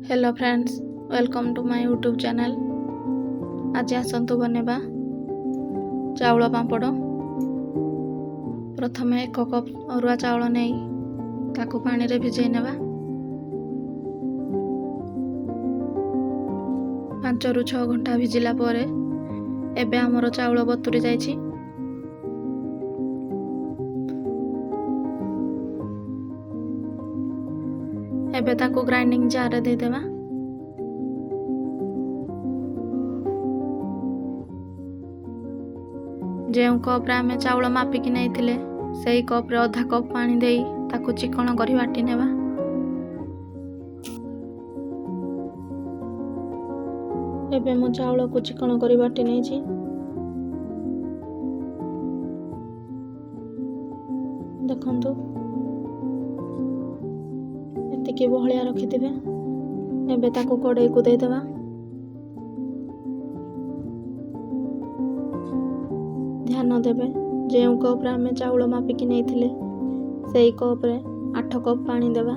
Hello friends, welcome to my YouTube channel. आज आसतु बनेबा चाउल पापड़। प्रथम 1 कप अरुआ चाउल नहीं ताकू पानी रे भिजई नेबा। 5 ରୁ 6 घंटा भिजिला परे एबे हमर चाउल बतुरी जाइछि। एबे ताकू ग्राइंडिंग जार रे दे देबा। जो कप रे आमे चाउल मापिकी नहीं थिले सेई कप रे आधा कप पानी देई ताकू चिकण करी बाटी नेबा। एबे मो चाउल को चिकण करी बाटी नहीं छी। देखंतु एतिकी बहलिया रखी दिबे। एबे ताकू कड़ाई को दे देबा। ध्यान देबे जो कप रे आमे चाउल मापिकी नहीं थिले सेई कप रे 8 कप पानी देबा।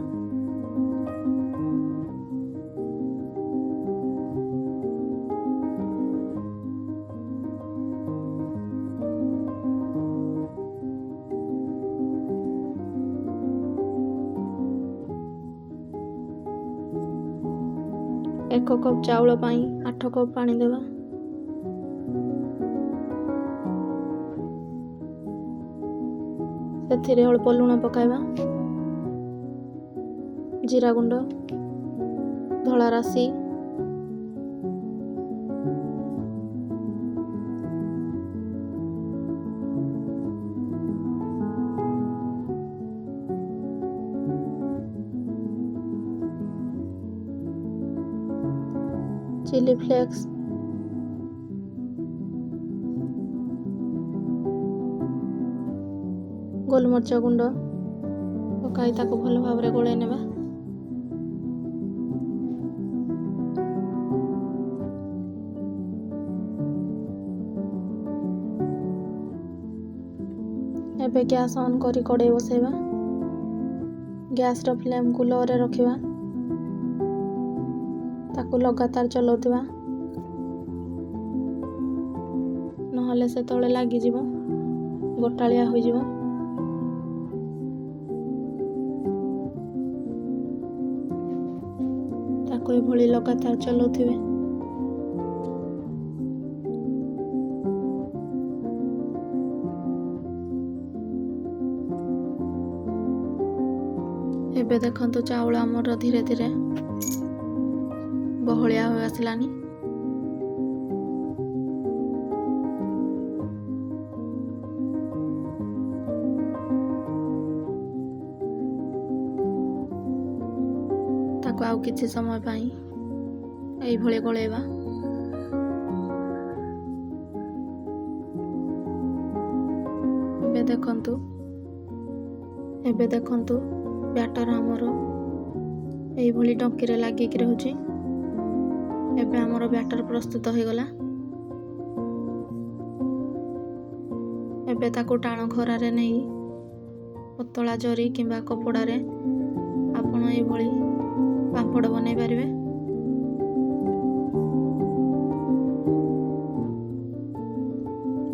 एक कप चाउल पाई 8 कप पानी देबा। सेथिरे अल्प लुण पकाइबा, जीरा गुंड, धला राशि, चिली फ्लेक्स, गोलमरिच गुंड पकाई ताको भल भाव रे गोळाई नेबा। एबे गैस ऑन करी कड़ाई बसाइबा। गैस रो फ्लेम को लो रे रखिबा। ताको लगातार चलाउथिबा नहले से तळे लागी जिवो, गोटालिया होई जिवो। ताको भली लगातार चलाउथिबे। एबे देखंतु चाउल हमर धीरे धीरे बहलिया हो आसलानी। ताको आउ किछि समय पाई एई भले गोळेबा। एबे देखंतु बैटर हमर एई भली डंकी रे लागी कि रहउची। एबे हमर बैटर प्रस्तुत हो गला। एबे ताको टाण खरा रे नहीं पतला जरी किंबा कपड़ा रे आपण एई भली पापड़ बनै पारिबे।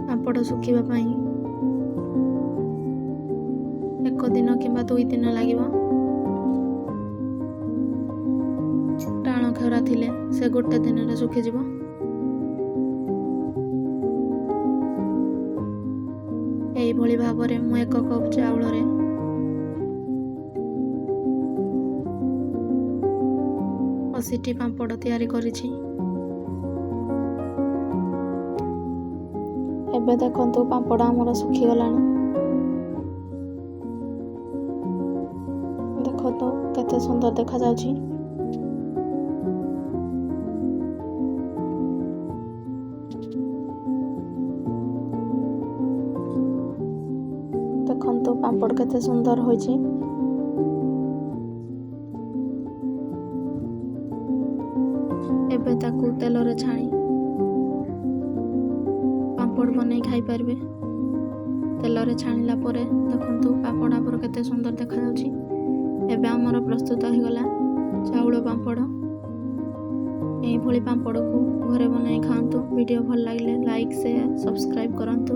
पापड़ सुखिबा पई 1 दिन किंबा 2 दिन लागिबो। टाण खरा थिले से गोटे दिन रे सुखि जिवो। एई भली भाव रे मु 1 कप चाउल रे 80 पापड़ तैयारी करिछि। एबे देखंतु पापड़ हमर सुखी गलानी। देखंतु केते सुंदर देखा जाउछि। देखंतु पापड़ केते सुंदर होइछि। एबे ताकू तेल रे छाणी पापड़ बनै खाई पारबे। तेल रे छाणिला परे देखंतु पापड़ आपर केते सुंदर देखा जाउछि। एबे हमर प्रस्तुत हो गला चाउल पापड़। ଏଇଭଳି ପାମ୍ପଡ଼କୁ ଘରେ ବନାଇ ଖାଆନ୍ତୁ। ଭିଡ଼ିଓ ଭଲ ଲାଗିଲେ ଲାଇକ୍ ସେୟାର ସବସ୍କ୍ରାଇବ୍ କରନ୍ତୁ।